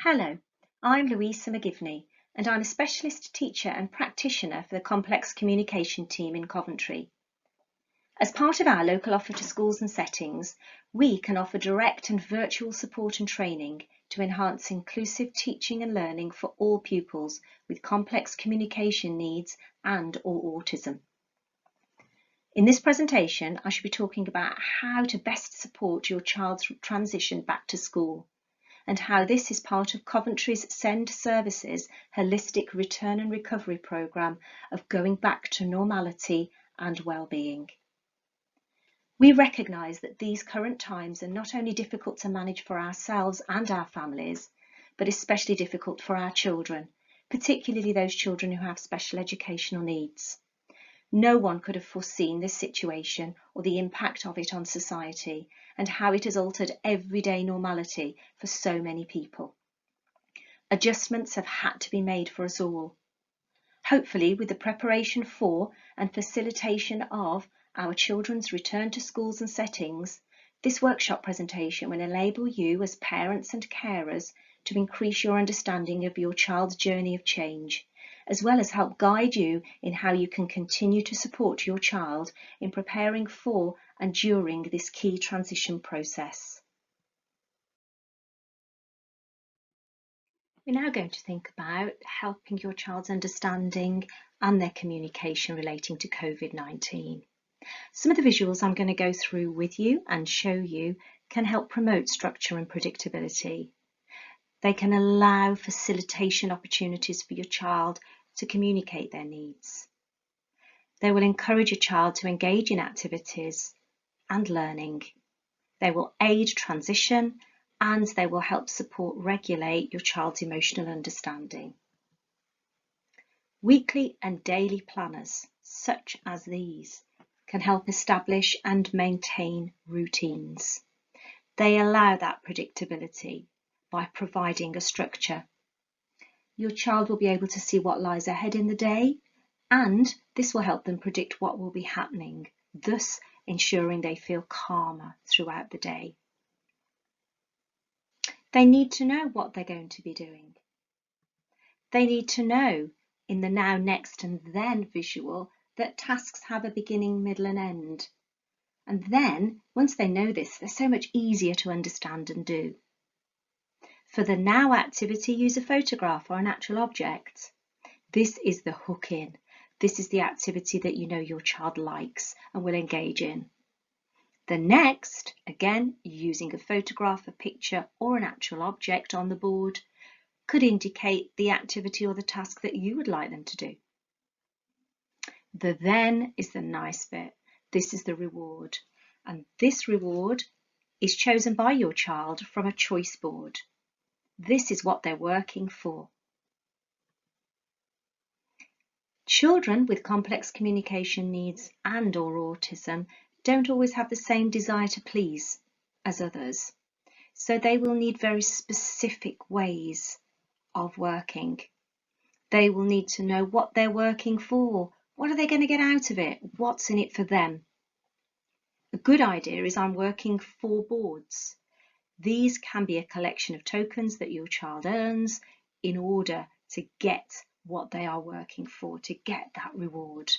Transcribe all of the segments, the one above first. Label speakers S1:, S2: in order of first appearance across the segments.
S1: Hello, I'm Louisa McGivney and I'm a specialist teacher and practitioner for the Complex Communication team in Coventry. As part of our local offer to schools and settings, we can offer direct and virtual support and training to enhance inclusive teaching and learning for all pupils with complex communication needs and/or autism. In this presentation, I shall be talking about how to best support your child's transition back to school, and how this is part of Coventry's SEND Services holistic return and recovery programme of going back to normality and well-being. We recognise that these current times are not only difficult to manage for ourselves and our families, but especially difficult for our children, particularly those children who have special educational needs. No one could have foreseen this situation or the impact of it on society and how it has altered everyday normality for so many people. Adjustments have had to be made for us all. Hopefully, with the preparation for and facilitation of our children's return to schools and settings, this workshop presentation will enable you as parents and carers to increase your understanding of your child's journey of change, as well as help guide you in how you can continue to support your child in preparing for and during this key transition process. We're now going to think about helping your child's understanding and their communication relating to COVID-19. Some of the visuals I'm going to go through with you and show you can help promote structure and predictability. They can allow facilitation opportunities for your child to communicate their needs. They will encourage a child to engage in activities and learning. They will aid transition and they will help support regulate your child's emotional understanding. Weekly and daily planners, such as these, can help establish and maintain routines. They allow that predictability by providing a structure. Your child will be able to see what lies ahead in the day, and this will help them predict what will be happening, thus ensuring they feel calmer throughout the day. They need to know what they're going to be doing. They need to know in the now, next and then visual that tasks have a beginning, middle and end. And then, once they know this, they're so much easier to understand and do. For the now activity, use a photograph or an actual object. This is the hook in. This is the activity that you know your child likes and will engage in. The next, again, using a photograph, a picture or an actual object on the board, could indicate the activity or the task that you would like them to do. The then is the nice bit. This is the reward. And this reward is chosen by your child from a choice board. This is what they're working for. Children with complex communication needs and/or autism don't always have the same desire to please as others. So they will need very specific ways of working. They will need to know what they're working for. What are they going to get out of it? What's in it for them? A good idea is I'm working for boards. These can be a collection of tokens that your child earns in order to get what they are working for, to get that reward.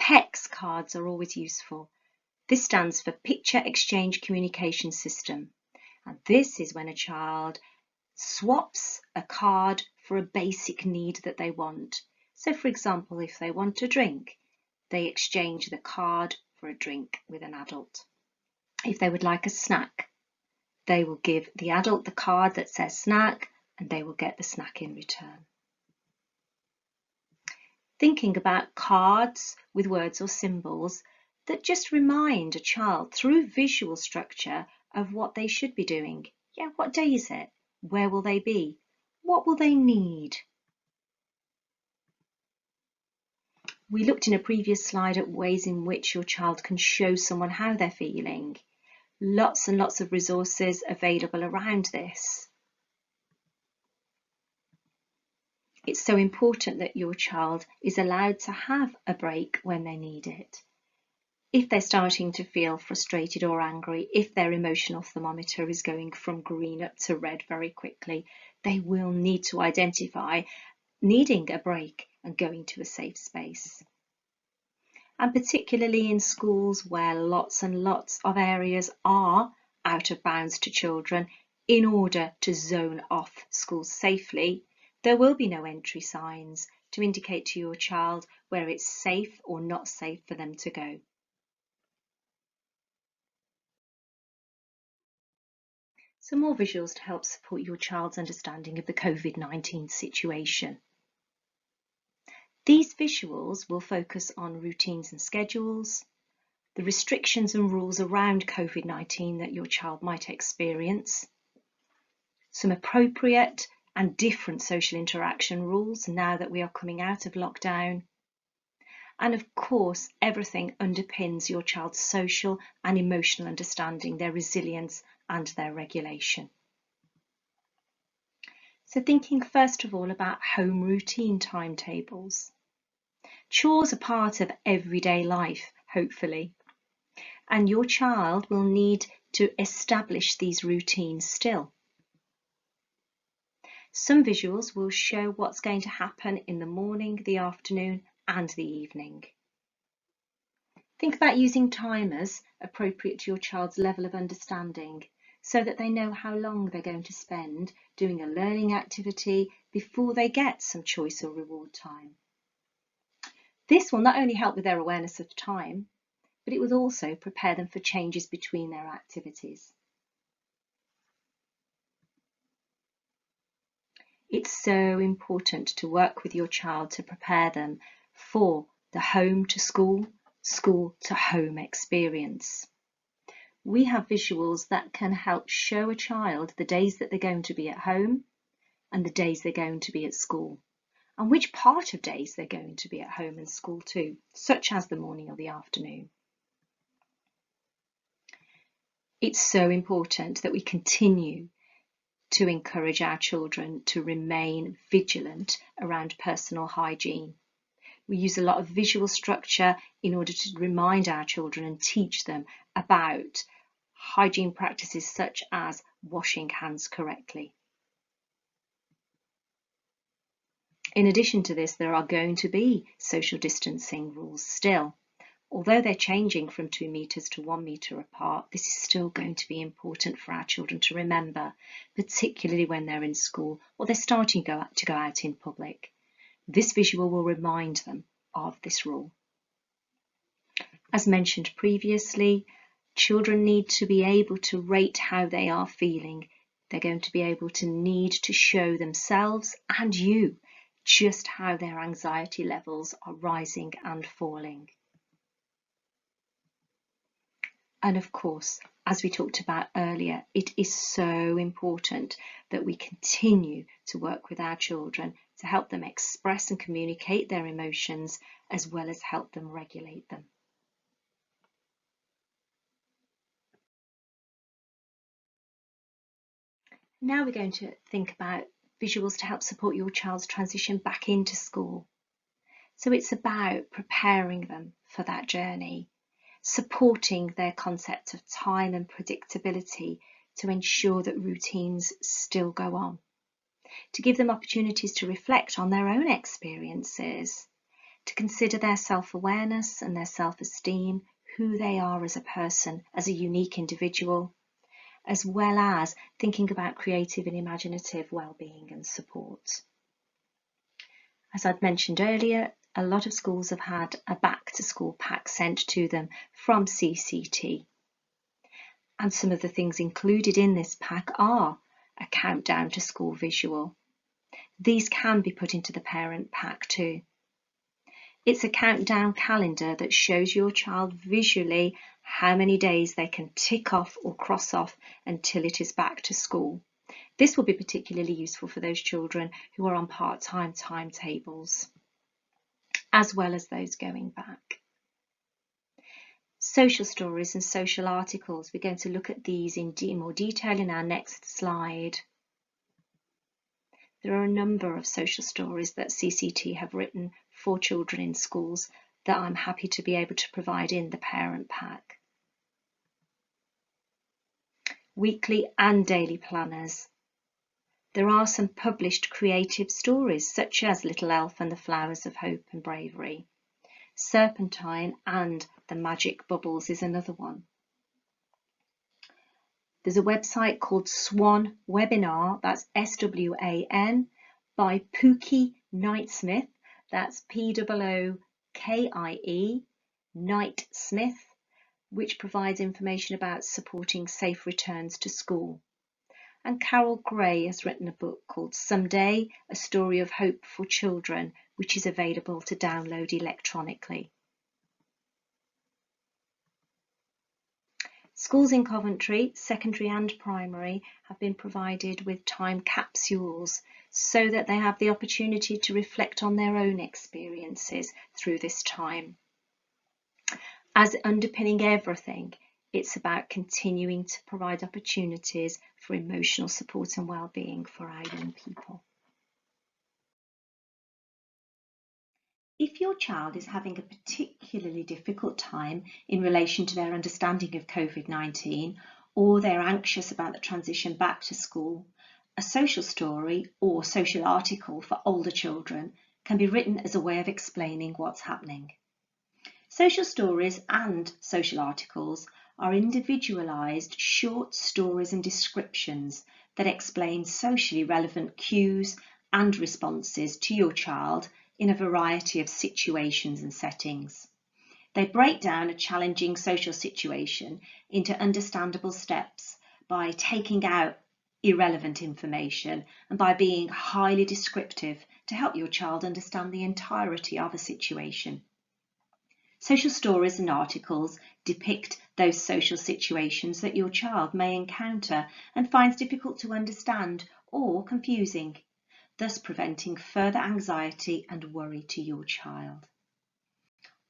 S1: PECS cards are always useful. This stands for Picture Exchange Communication System. And this is when a child swaps a card for a basic need that they want. So for example, if they want a drink, they exchange the card for a drink with an adult. If they would like a snack, they will give the adult the card that says snack and they will get the snack in return. Thinking about cards with words or symbols that just remind a child through visual structure of what they should be doing. Yeah, what day is it? Where will they be? What will they need? We looked in a previous slide at ways in which your child can show someone how they're feeling. Lots and lots of resources available around this. It's so important that your child is allowed to have a break when they need it. If they're starting to feel frustrated or angry, if their emotional thermometer is going from green up to red very quickly, they will need to identify needing a break and going to a safe space. And particularly in schools where lots and lots of areas are out of bounds to children, in order to zone off schools safely, there will be no entry signs to indicate to your child where it's safe or not safe for them to go. Some more visuals to help support your child's understanding of the COVID-19 situation. These visuals will focus on routines and schedules, the restrictions and rules around COVID-19 that your child might experience, some appropriate and different social interaction rules now that we are coming out of lockdown, and of course everything underpins your child's social and emotional understanding, their resilience and their regulation. So thinking first of all about home routine timetables. Chores are part of everyday life, hopefully, and your child will need to establish these routines still. Some visuals will show what's going to happen in the morning, the afternoon, and the evening. Think about using timers appropriate to your child's level of understanding, so that they know how long they're going to spend doing a learning activity before they get some choice or reward time. This will not only help with their awareness of time, but it will also prepare them for changes between their activities. It's so important to work with your child to prepare them for the home to school, school to home experience. We have visuals that can help show a child the days that they're going to be at home and the days they're going to be at school, and which part of days they're going to be at home and school too, such as the morning or the afternoon. It's so important that we continue to encourage our children to remain vigilant around personal hygiene. We use a lot of visual structure in order to remind our children and teach them about hygiene practices such as washing hands correctly. In addition to this, there are going to be social distancing rules still. Although they're changing from 2 meters to 1 meter apart, this is still going to be important for our children to remember, particularly when they're in school or they're starting to go out in public. This visual will remind them of this rule. As mentioned previously, children need to be able to rate how they are feeling. They're going to be able to need to show themselves and you just how their anxiety levels are rising and falling. And of course, as we talked about earlier, it is so important that we continue to work with our children to help them express and communicate their emotions, as well as help them regulate them. Now we're going to think about visuals to help support your child's transition back into school. So it's about preparing them for that journey, supporting their concept of time and predictability to ensure that routines still go on, to give them opportunities to reflect on their own experiences, to consider their self-awareness and their self-esteem, who they are as a person, as a unique individual, as well as thinking about creative and imaginative well-being and support. As I'd mentioned earlier, a lot of schools have had a back-to-school pack sent to them from CCT. And some of the things included in this pack are a countdown to school visual. These can be put into the parent pack too. It's a countdown calendar that shows your child visually how many days they can tick off or cross off until it is back to school. This will be particularly useful for those children who are on part-time timetables, as well as those going back. Social stories and social articles, we're going to look at these in more detail in our next slide. There are a number of social stories that CCT have written for children in schools that I'm happy to be able to provide in the parent pack. Weekly and daily planners. There are some published creative stories such as Little Elf and the Flowers of Hope and Bravery. Serpentine and the Magic Bubbles is another one. There's a website called Swan Webinar, that's SWAN, by Pookie Knightsmith, that's POOKIE, Knightsmith, which provides information about supporting safe returns to school. And Carol Gray has written a book called Someday, A Story of Hope for Children, which is available to download electronically. Schools in Coventry, secondary and primary, have been provided with time capsules so that they have the opportunity to reflect on their own experiences through this time. As underpinning everything, it's about continuing to provide opportunities for emotional support and well-being for our young people. If your child is having a particularly difficult time in relation to their understanding of COVID-19, or they're anxious about the transition back to school, a social story or social article for older children can be written as a way of explaining what's happening. Social stories and social articles are individualised short stories and descriptions that explain socially relevant cues and responses to your child in a variety of situations and settings. They break down a challenging social situation into understandable steps by taking out irrelevant information and by being highly descriptive to help your child understand the entirety of a situation. Social stories and articles depict those social situations that your child may encounter and finds difficult to understand or confusing, thus preventing further anxiety and worry to your child.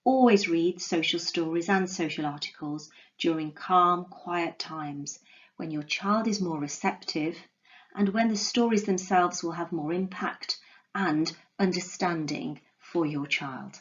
S1: Always read social stories and social articles during calm, quiet times when your child is more receptive and when the stories themselves will have more impact and understanding for your child.